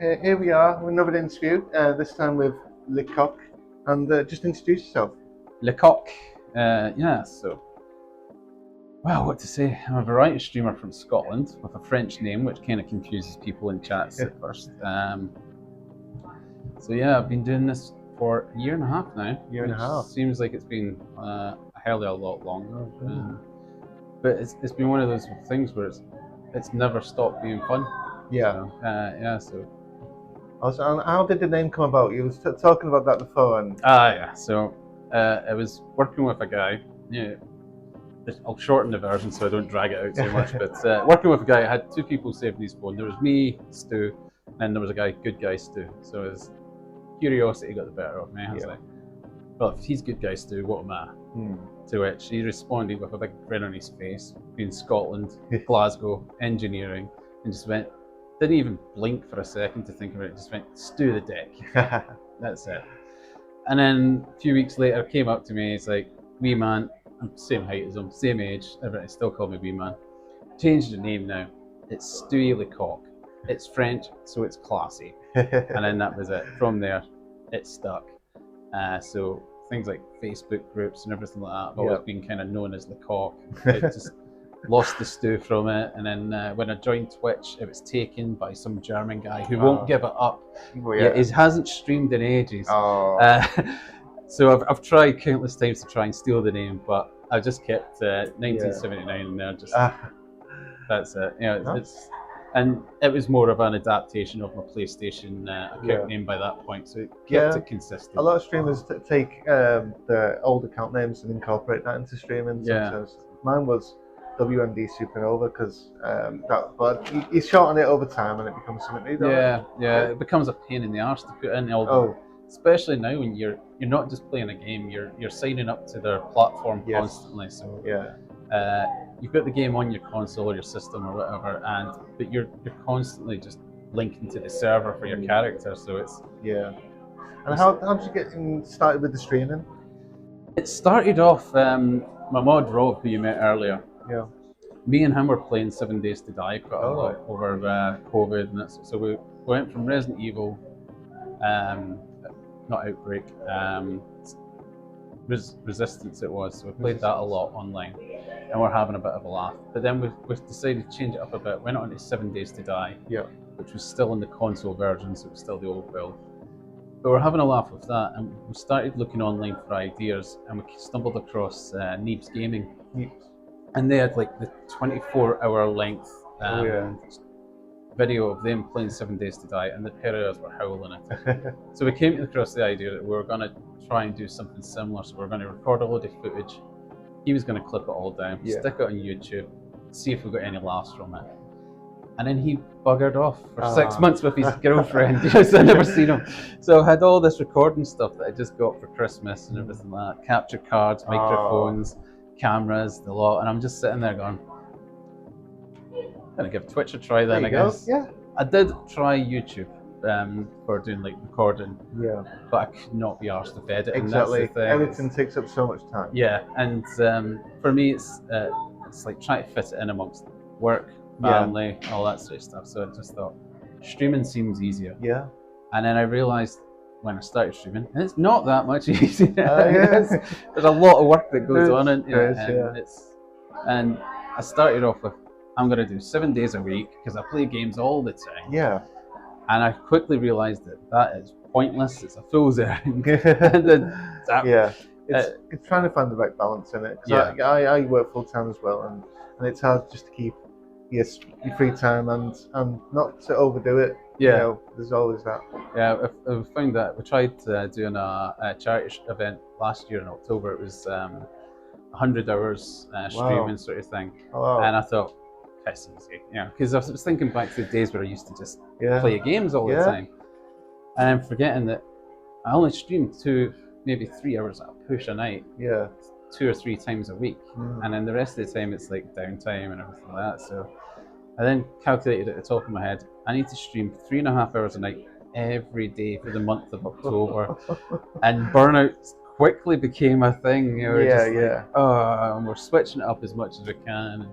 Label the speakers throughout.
Speaker 1: here we are with another interview, this time with Lecoq. And just introduce yourself.
Speaker 2: Lecoq, yeah, so, well, what to say? I'm a variety streamer from Scotland with a French name, which kind of confuses people in chats at first. So yeah, I've been doing this for a year and a half now.
Speaker 1: Year and a half.
Speaker 2: Seems like it's been a hell of a lot longer. But it's been one of those things where it's never stopped being fun.
Speaker 1: Yeah.
Speaker 2: So
Speaker 1: Also, how did the name come about? You was talking about that before, and
Speaker 2: yeah. So I was working with a guy. Yeah, I'll shorten the version so I don't drag it out so much. But working with a guy, I had two people saving his phone. There was me, Stu, and then there was a guy, good guy Stu. So his curiosity got the better of me. I was like, well, if he's good guy Stu, what am I? To which he responded with a big grin on his face, being Scotland, Glasgow, engineering, and just went, didn't even blink for a second to think about it, just went, Stu the Dick. That's it. And then a few weeks later, came up to me, he's like, wee man, I'm same height as him, same age, everybody still call me wee man. Changed the name now, it's Stewie Lecoq. It's French, so it's classy. And then that was it. From there, it stuck. So things like Facebook groups and everything like that have always been kind of known as Lecoq. It just lost the stew from it, and then when I joined Twitch, it was taken by some German guy who won't give it up. He hasn't streamed in ages. So I've tried countless times to try and steal the name, but I just kept 1979 in there. Just that's it. You know, and it was more of an adaptation of my PlayStation account name by that point, so it kept it consistent.
Speaker 1: A lot of streamers take their old account names and incorporate that into streaming. Sometimes. Mine was WMD Supernova because but you shorten it over time and it becomes something new.
Speaker 2: It becomes a pain in the arse to put in all the, especially now when you're not just playing a game, you're signing up to their platform constantly. So you've got the game on your console or your system or whatever, but you're constantly just linking to the server for your character. So it's
Speaker 1: And how did you get started with the streaming?
Speaker 2: It started off my mod Rob, who you met earlier.
Speaker 1: Yeah.
Speaker 2: Me and him were playing 7 Days to Die quite a lot over COVID, and that's, so we went from Resident Evil, not Outbreak, Resistance it was. So we played that a lot online, and we're having a bit of a laugh. But then we decided to change it up a bit. Went on to 7 Days to Die, which was still in the console version, so it was still the old build. But we're having a laugh with that, and we started looking online for ideas, and we stumbled across Neebs Gaming. And they had like the 24-hour length video of them playing 7 Days to Die, and the pair of us were howling at it. So we came across the idea that we were going to try and do something similar. So we were going to record a load of footage. He was going to clip it all down, stick it on YouTube, see if we got any laughs from it. And then he buggered off for 6 months with his girlfriend. So I'd never seen him. So I had all this recording stuff that I just got for Christmas and everything like that. Capture cards, microphones, cameras, the lot. And I'm just sitting there going, I'm going to give Twitch a try then, I guess. I did try YouTube for doing like recording. But I could not be arsed with editing.
Speaker 1: Exactly.
Speaker 2: That's the thing.
Speaker 1: Everything takes up so much time.
Speaker 2: And for me, it's like trying to fit it in amongst work, family, all that sort of stuff. So I just thought streaming seems easier. And then I realized when I started streaming, and it's not that much easier. There's a lot of work that goes on in it. And I started off with, I'm going to do 7 days a week because I play games all the time. And I quickly realized that is pointless. It's a fool's errand.
Speaker 1: It's trying to find the right balance in it. I work full time as well, and it's hard just to keep your free time and not to overdo it. You know, there's always that.
Speaker 2: I found that we tried doing a charity event last year in October. It was 100 hours streaming sort of thing. And I thought, that's easy, because I was thinking back to the days where I used to just play games all the time, and I'm forgetting that I only streamed 2, maybe 3 hours at a push a night, 2 or 3 times a week, and then the rest of the time it's like downtime and everything like that. So I then calculated at the top of my head, I need to stream 3.5 hours a night every day for the month of October, and burnout quickly became a thing. And we're switching it up as much as we can.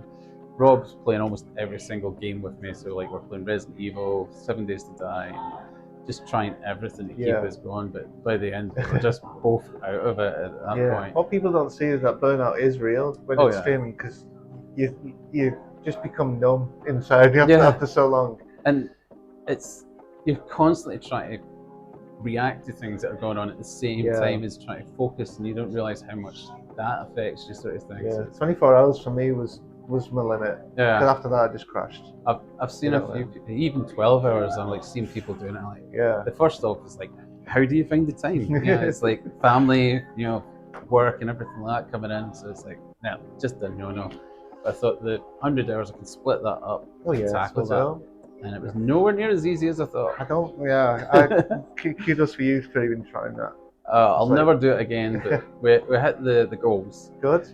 Speaker 2: Rob's playing almost every single game with me, so like we're playing Resident Evil, 7 Days to Die, just trying everything to keep us going. But by the end, we were just both out of it at that point.
Speaker 1: What people don't see is that burnout is real when it's streaming, because you just become numb inside after so long.
Speaker 2: And you're constantly trying to react to things that are going on at the same time as trying to focus, and you don't realize how much that affects you, sort of thing.
Speaker 1: Yeah, 24 hours for me was my limit.
Speaker 2: Yeah.
Speaker 1: Because after that, I just crashed.
Speaker 2: I've seen a few people, even 12 hours. I'm like seeing people doing it. Like, the first off is like, how do you find the time? It's like family, work and everything like that coming in. So it's like, no, just a no. I thought the 100 hours I can split that up, tackle that. And it was nowhere near as easy as I thought.
Speaker 1: Kudos for you for even trying that.
Speaker 2: I'll never do it again, but we hit the goals.
Speaker 1: Good.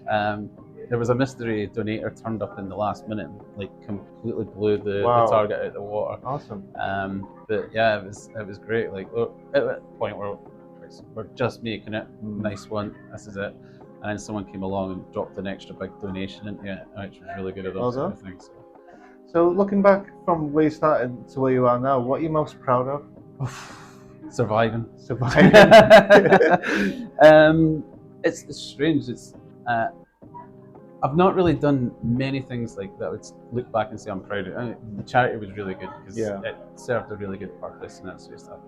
Speaker 2: There was a mystery donator turned up in the last minute and like completely blew the target out of the water.
Speaker 1: Awesome.
Speaker 2: But yeah, it was great. Like at a point where we're just making it, nice one, this is it. And then someone came along and dropped an extra big donation into it, which was really good of those sort of things.
Speaker 1: So looking back from where you started to where you are now, what are you most proud of?
Speaker 2: Surviving. It's strange. I've not really done many things like that I would look back and say I'm proud of. I mean, the charity was really good because it served a really good purpose and that sort of stuff.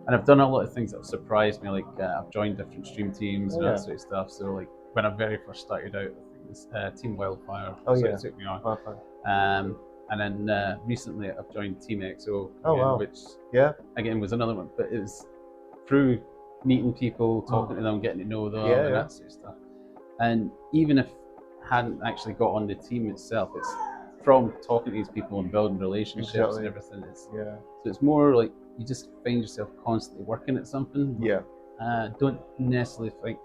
Speaker 2: And I've done a lot of things that have surprised me, like I've joined different stream teams and that sort of stuff. So like when I very first started out, I think it was Team Wildfire. It took me on. And then recently I've joined Team XO, which again was another one. But it was through meeting people, talking to them, getting to know them, and that sort of stuff. And even if I hadn't actually got on the team itself, it's from talking to these people and building relationships and everything. So it's more like you just find yourself constantly working at something. Don't necessarily think,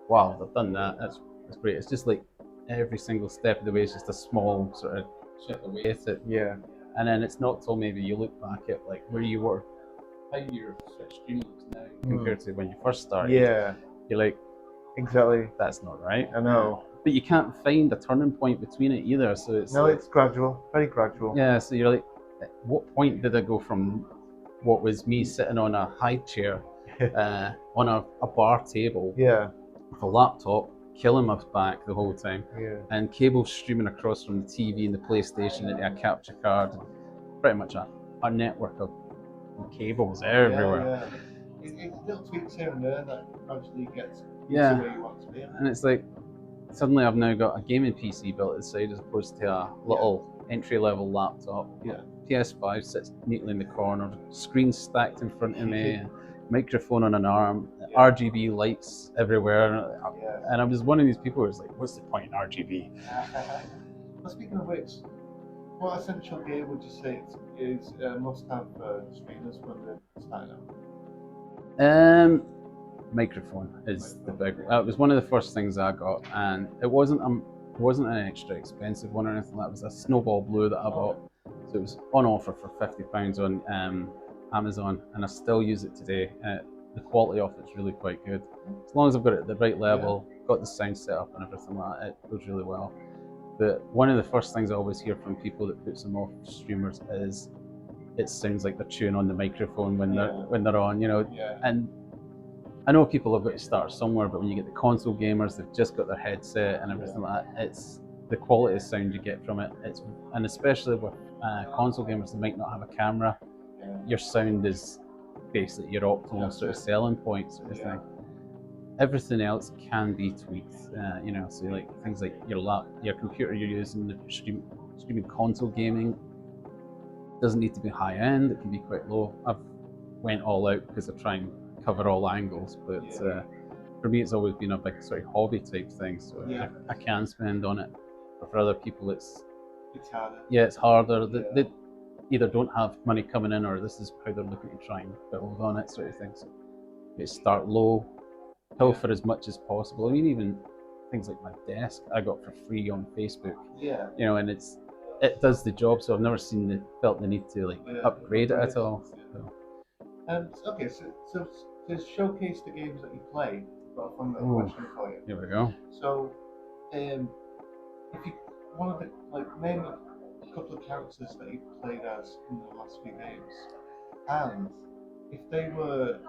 Speaker 2: wow, I've done that, that's great. It's just like every single step of the way is just a small sort of chip away at it. And then it's not till maybe you look back at like where you were, how your stream looks now compared to when you first started. You're like, exactly, that's not right. I know. But you can't find a turning point between it either. So it's
Speaker 1: it's gradual, very gradual.
Speaker 2: Yeah, so you're like, at what point did I go from what was me sitting on a high chair on a bar table with a laptop, killing my back the whole time, and cables streaming across from the TV and the PlayStation into a capture card, and pretty much a network of cables everywhere.
Speaker 1: Little tweaks here and there that actually gets where you want to be.
Speaker 2: And it's like, suddenly I've now got a gaming PC built inside as opposed to a little entry-level laptop. PS5 sits neatly in the corner, screen stacked in front of me, microphone on an arm, RGB lights everywhere. And I was one of these people who's like, what's the point in RGB?
Speaker 1: Well, speaking of which, what essential gear would you say is must-have for streamers when they're starting out?
Speaker 2: Microphone is the big. It was one of the first things I got, and it wasn't an extra expensive one or anything. That was a Snowball Blue that I bought, so it was on offer for £50 on Amazon, and I still use it today. The quality of it's really quite good. As long as I've got it at the right level, got the sound set up and everything like that, it goes really well. But one of the first things I always hear from people that puts them off streamers is it sounds like they're chewing on the microphone when they're on, and I know people have got to start somewhere, but when you get the console gamers, they've just got their headset and everything like that. It's the quality of sound you get from it. And especially with console gamers, they might not have a camera. Your sound is basically your optimal sort of selling point sort of thing. Everything else can be tweaked, So like things like your computer you're using, if you're streaming console gaming, doesn't need to be high end. It can be quite low. I've went all out because I try and cover all angles, but for me it's always been a big sort of hobby type thing, so I can spend on it. But for other people it's harder. It's harder. They either don't have money coming in, or this is how they're looking to try and build on it sort of thing. So you start low, pay for as much as possible. I mean, even things like my desk I got for free on Facebook, and it does the job, so I've never felt the need to upgrade it at all.
Speaker 1: Okay, so to showcase the games that you play, I've got a fun little question for you.
Speaker 2: Here we go.
Speaker 1: So, if one of the name a couple of characters that you've played as in the last few games, and if they were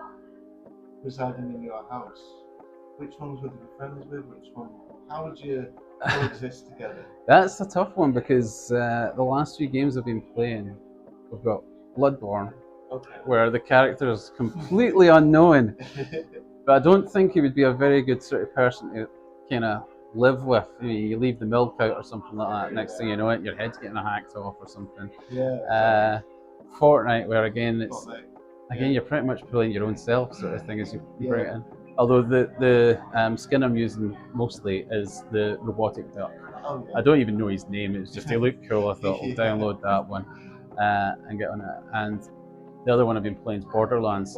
Speaker 1: residing in your house, which ones would you be friends with? Which one? How would you coexist together?
Speaker 2: That's a tough one because the last few games I've been playing, we've got Bloodborne, where the character is completely unknown. But I don't think he would be a very good sort of person to kind of live with. You leave the milk out or something like that. Next thing you know it, your head's getting hacked off or something.
Speaker 1: Yeah.
Speaker 2: Fortnite, where again you're pretty much pulling your own self sort of thing as you bring it in. Although the skin I'm using mostly is the robotic duck.
Speaker 1: Oh, yeah.
Speaker 2: I don't even know his name. It's just he looked cool. I thought I'll download that one and get on it. And the other one I've been playing is Borderlands.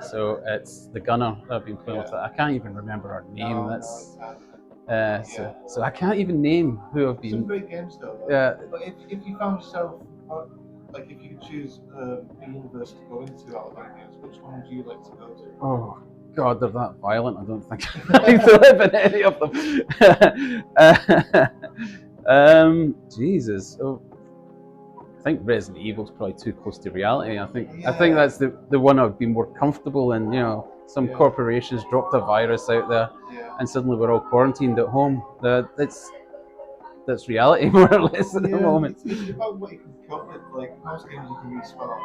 Speaker 2: So it's the gunner that I've been playing with. I can't even remember her name. So I can't even name who I've been.
Speaker 1: Some great games though.
Speaker 2: Yeah.
Speaker 1: But if you found yourself like if you could choose a universe to go into out of that games, which one would you like to go to?
Speaker 2: Oh God, they're that violent. I don't think I'd like to live in any of them. Jesus. Oh, I think Resident Evil's probably too close to reality. I think that's the one I've been more comfortable in. Some corporations dropped a virus out there, and suddenly we're all quarantined at home. That's reality more or less at the moment.
Speaker 1: It's about what you can cope with. Like most games, you can respawn.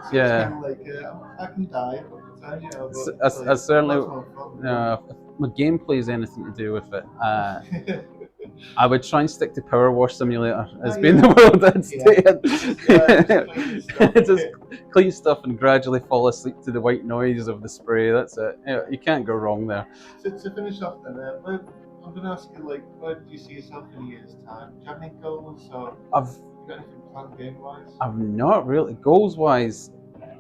Speaker 1: So
Speaker 2: Yeah.
Speaker 1: It's kind of I can die, but
Speaker 2: I certainly. If my gameplay is anything to do with it, I would try and stick to Power Wash Simulator as being the world I'd stay in. Just clean stuff and gradually fall asleep to the white noise of the spray. That's it. You can't go wrong there.
Speaker 1: So to finish off then, I'm going to ask you, where do you see yourself in a year's time? Do you have any goals? Or have you got anything planned game-wise? I've
Speaker 2: not really. Goals-wise,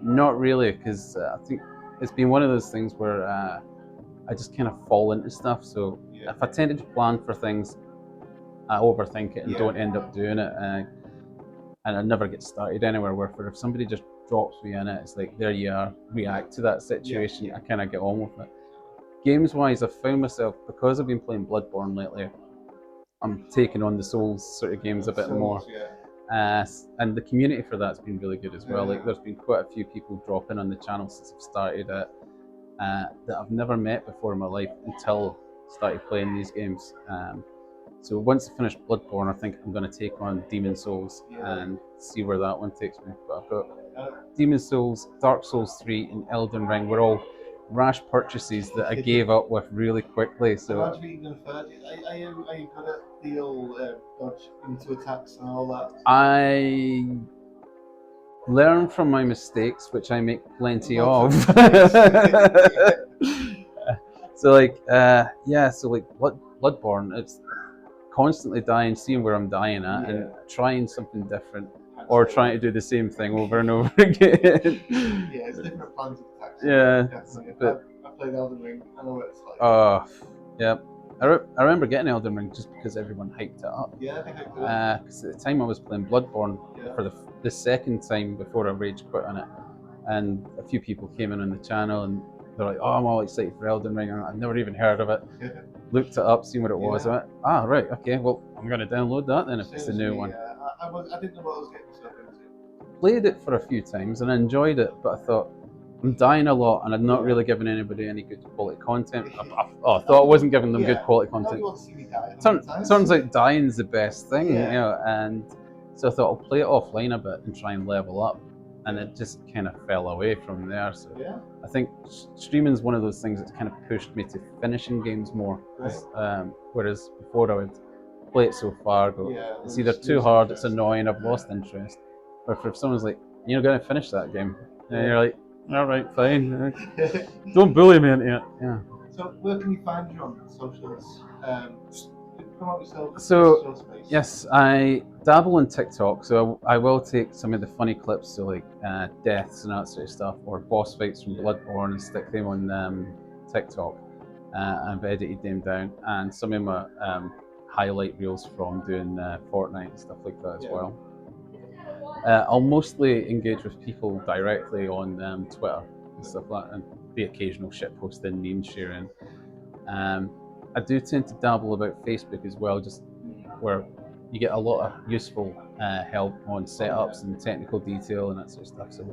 Speaker 2: not really, because I think it's been one of those things where I just kind of fall into stuff. So if I tended to plan for things, I overthink it and don't end up doing it, and I never get started anywhere. Where if somebody just drops me in it, it's like there you are, react to that situation. I kind of get on with it. Games wise, I've found myself, because I've been playing Bloodborne lately, I'm taking on the Souls sort of games a bit more. And the community for that's been really good as well. There's been quite a few people dropping on the channel since I've started it that I've never met before in my life until I started playing these games. So once I finish Bloodborne, I think I'm going to take on Demon Souls and see where that one takes me. But I've got Demon Souls, Dark Souls 3 and Elden Ring were all rash purchases that I gave up with really quickly. So
Speaker 1: are you good at the old dodge into attacks and all that?
Speaker 2: I learn from my mistakes, which I make plenty of. So Bloodborne, it's constantly dying, seeing where I'm dying at, and trying something different, or trying to do the same thing over and over again.
Speaker 1: It's different plans of attacks. But I played Elden Ring. I know what it's like.
Speaker 2: Oh, yeah. I remember getting Elden Ring just because everyone hyped it up.
Speaker 1: Yeah, I think I could.
Speaker 2: Because at the time I was playing Bloodborne for the second time before I rage quit on it, and a few people came in on the channel and they're like, "Oh, I'm all excited for Elden Ring. I've never even heard of it." Looked it up, seen what it was. I went, right, okay. Well, I'm going to download that then if it's the new one.
Speaker 1: I didn't know what I was getting myself into.
Speaker 2: Played it for a few times and I enjoyed it, but I thought, I'm dying a lot and I've not really given anybody any good quality content. I thought I wasn't giving them good quality content. Turns out dying's the best thing, and so I thought I'll play it offline a bit and try and level up, and it just kind of fell away from there. So I think streaming's one of those things that's kind of pushed me to finishing games more, whereas before I would play it so far, go, it's either too hard, it's annoying, I've lost interest, or if someone's like, you're going to finish that game, and you're like, all right, fine. Don't bully me into it. Yeah.
Speaker 1: So where can you find you on socials? Promote yourself.
Speaker 2: So yes, I dabble in TikTok. So I will take some of the funny clips, so like deaths and that sort of stuff, or boss fights from Bloodborne, and stick them on TikTok. I've edited them down, and some of my highlight reels from doing Fortnite and stuff like that as well. I'll mostly engage with people directly on Twitter and stuff like that, and the occasional shitposting, meme sharing. I do tend to dabble about Facebook as well, just where you get a lot of useful help on setups and technical detail and that sort of stuff. So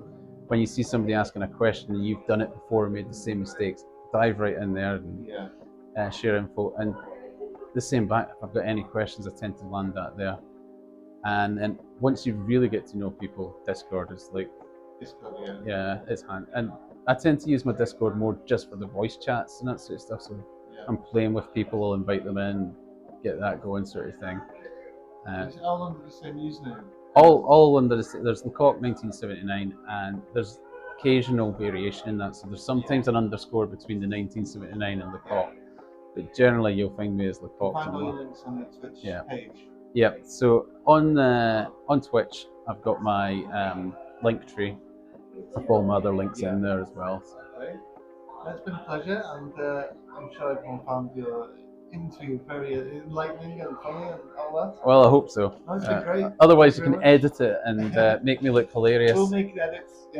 Speaker 2: when you see somebody asking a question and you've done it before and made the same mistakes, dive right in there and share info. And the same back, if I've got any questions, I tend to land that there. And then once you really get to know people, Discord is like, it's hand. And I tend to use my Discord more just for the voice chats and that sort of stuff. So I'm playing with people, I'll invite them in, get that going, sort of thing.
Speaker 1: Is it all under the same username?
Speaker 2: All under there's Lecoq 1979, and there's occasional variation in that. So there's sometimes an underscore between the 1979 and Lecoq, but generally you'll find me as Lecoq.
Speaker 1: Find all your links on the Twitch page.
Speaker 2: Yeah. So on Twitch, I've got my link tree. I've all my other links in there as well.
Speaker 1: Okay. It's been a pleasure, and I'm sure everyone found your interview very enlightening and funny and all that.
Speaker 2: Well, I hope so.
Speaker 1: No, it's been great.
Speaker 2: Otherwise, you can edit it and make me look hilarious.
Speaker 1: We'll make the edits. Yeah.